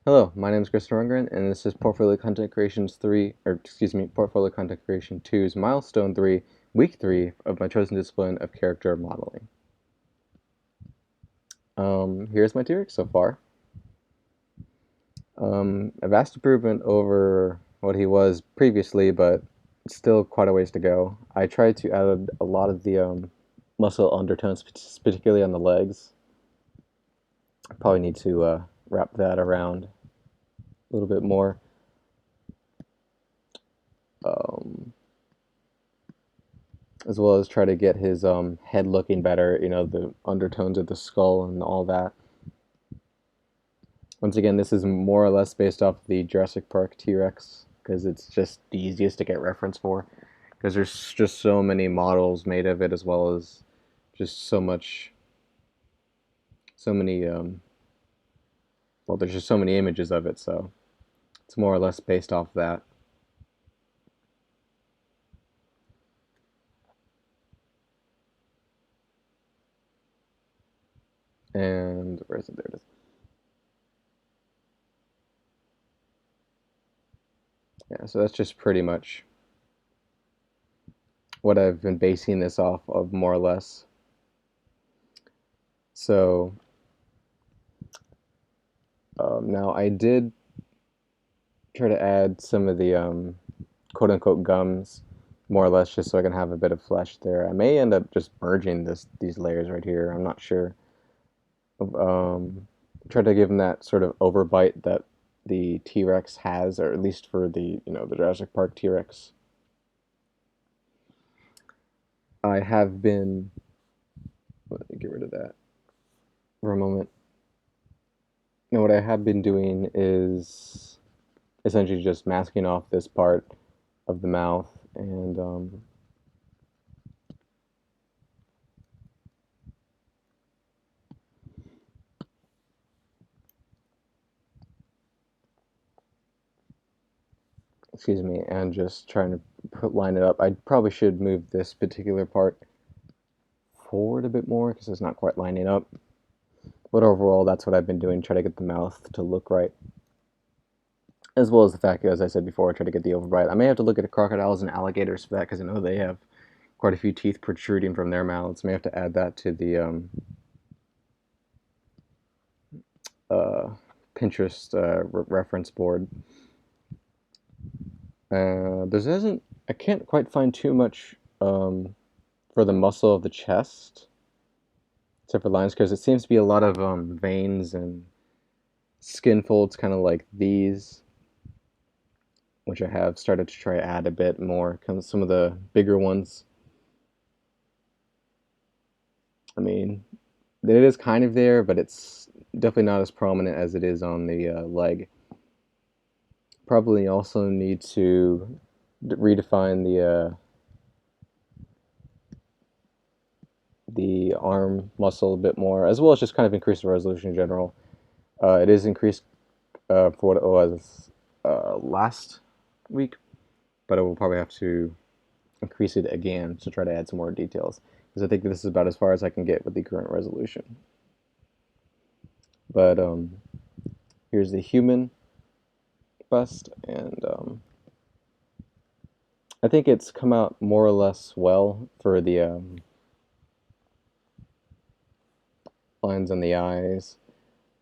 Hello, my name is Rundgren, and this is Portfolio Content Creation's Portfolio Content Creation 2's Milestone 3, Week 3 of my chosen discipline of character modeling. Here's my T-Rex so far. A vast improvement over what he was previously, but still quite a ways to go. I tried to add a lot of the muscle undertones, particularly on the legs. I probably need to wrap that around a little bit more. As well as try to get his head looking better, the undertones of the skull and all that. Once again, this is more or less based off the Jurassic Park T-Rex, because it's just the easiest to get reference for, because there's just so many models made of it, as well as just so many, well, there's just so many images of it, so it's more or less based off that. And where is it? There it is. Yeah, so that's just pretty much what I've been basing this off of, more or less. So now I did try to add some of the quote-unquote gums, more or less, just so I can have a bit of flesh there. I may end up just merging these layers right here. I'm not sure. Try to give them that sort of overbite that the T-Rex has, or at least for the Jurassic Park T-Rex. I have been. Let me get rid of that for a moment. Now, what I have been doing is essentially just masking off this part of the mouth and excuse me, and just trying to line it up. I probably should move this particular part forward a bit more because it's not quite lining up. But overall, that's what I've been doing, try to get the mouth to look right. As well as the fact, as I said before, I try to get the overbite. I may have to look at crocodiles and alligators for that because I know they have quite a few teeth protruding from their mouths. May have to add that to the Pinterest reference board. I can't quite find too much for the muscle of the chest, except for lines, because it seems to be a lot of veins and skin folds, kind of like these, which I have started to try to add a bit more. Some of the bigger ones, I mean, it is kind of there, but it's definitely not as prominent as it is on the leg. Probably also need to redefine the arm muscle a bit more, as well as just kind of increase the resolution in general. It is increased for what it was last week, but I will probably have to increase it again to try to add some more details, because I think this is about as far as I can get with the current resolution. But here's the human bust, and I think it's come out more or less well for the lines on the eyes.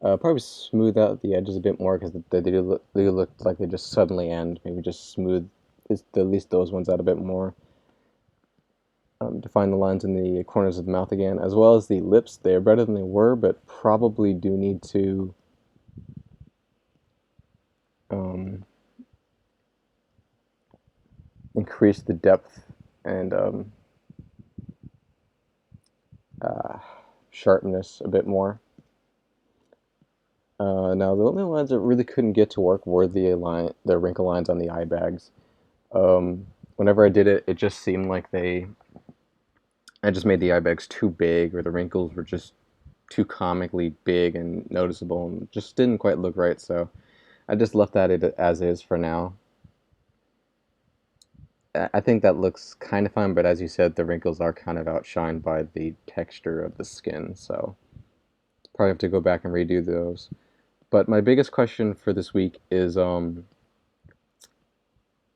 Probably smooth out the edges a bit more because they do look like they just suddenly end. Maybe just smooth at least those ones out a bit more. Define the lines in the corners of the mouth again, as well as the lips. They are better than they were, but probably do need to increase the depth and sharpness a bit more. Now, the only lines that really couldn't get to work were the wrinkle lines on the eye bags. Whenever I did it, it just seemed like I just made the eye bags too big, or the wrinkles were just too comically big and noticeable, and just didn't quite look right. So I just left that as is for now. I think that looks kind of fine, but as you said, the wrinkles are kind of outshined by the texture of the skin, so probably have to go back and redo those. But my biggest question for this week is I'm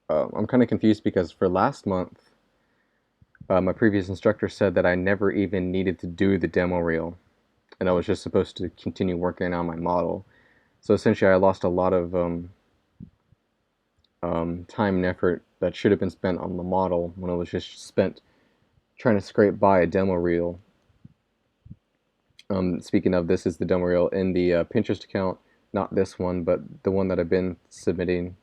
kind of confused because for last month, my previous instructor said that I never even needed to do the demo reel, and I was just supposed to continue working on my model. So essentially, I lost a lot of time and effort that should have been spent on the model when it was just spent trying to scrape by a demo reel. Speaking of, this is the demo reel in the Pinterest account, not this one, but the one that I've been submitting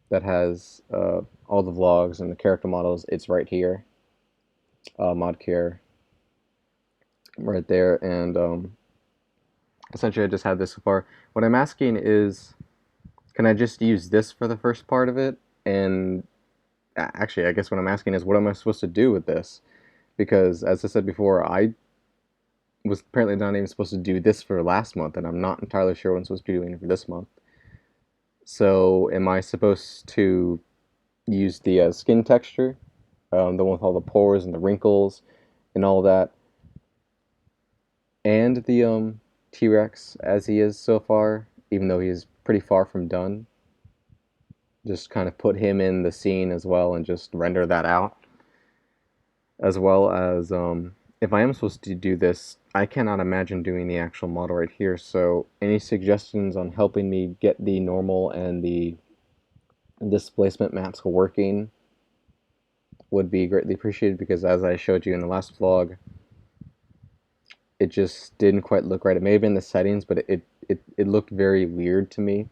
that has all the vlogs and the character models. It's right here, mod care, right there, and essentially I just had this so far. What I'm asking is, can I just use this for the first part of it? And actually, I guess what I'm asking is, what am I supposed to do with this? Because as I said before, I was apparently not even supposed to do this for last month, and I'm not entirely sure what I'm supposed to be doing for this month. So am I supposed to use the skin texture, the one with all the pores and the wrinkles and all that, and the T-Rex as he is so far, even though he is pretty far from done? Just kind of put him in the scene as well and just render that out. As well as, if I am supposed to do this, I cannot imagine doing the actual model right here, so any suggestions on helping me get the normal and the displacement maps working would be greatly appreciated, because as I showed you in the last vlog, it just didn't quite look right. It may have been the settings, but it looked very weird to me.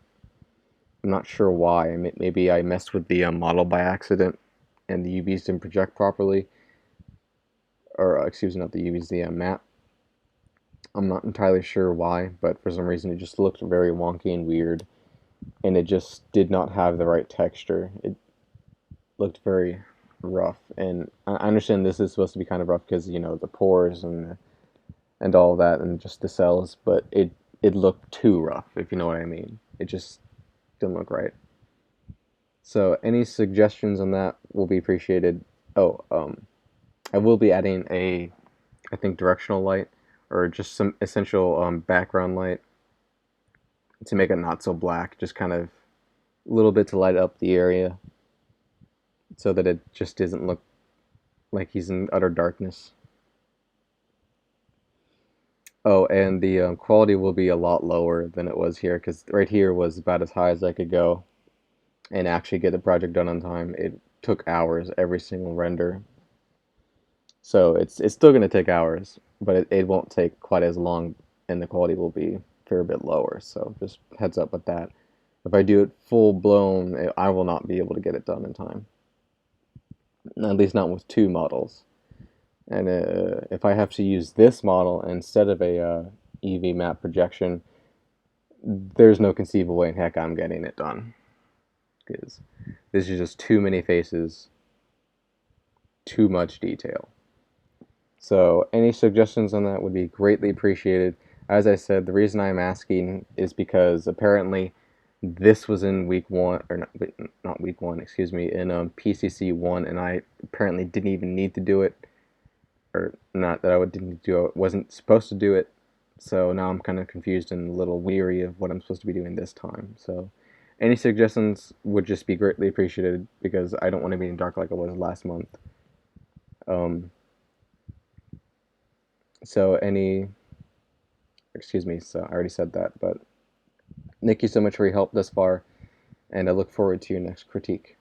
I'm not sure why. Maybe I messed with the model by accident and the UVs didn't project properly. Or, excuse me, not the UVs, the map. I'm not entirely sure why, but for some reason it just looked very wonky and weird, and it just did not have the right texture. It looked very rough, and I understand this is supposed to be kind of rough because, you know, the pores and all that, and just the cells, but it looked too rough, if you know what I mean. It just didn't look right. So any suggestions on that will be appreciated. Oh, I will be adding I think directional light, or just some essential background light to make it not so black, just kind of a little bit to light up the area so that it just doesn't look like he's in utter darkness. Oh, and the quality will be a lot lower than it was here, because right here was about as high as I could go and actually get the project done on time. It took hours every single render. So it's still going to take hours, but it won't take quite as long, and the quality will be a fair bit lower. So just heads up with that. If I do it full blown, I will not be able to get it done in time. At least not with two models. And if I have to use this model instead of a EV map projection, there's no conceivable way in heck I'm getting it done. Because this is just too many faces, too much detail. So any suggestions on that would be greatly appreciated. As I said, the reason I'm asking is because apparently this was in week 1, or not week 1, excuse me, in PCC1, and I apparently didn't even need to do it, or not that I didn't do it, wasn't supposed to do it. So now I'm kind of confused and a little weary of what I'm supposed to be doing this time. So any suggestions would just be greatly appreciated, because I don't want to be in dark like I was last month. So excuse me, so I already said that, but thank you so much for your help thus far, and I look forward to your next critique.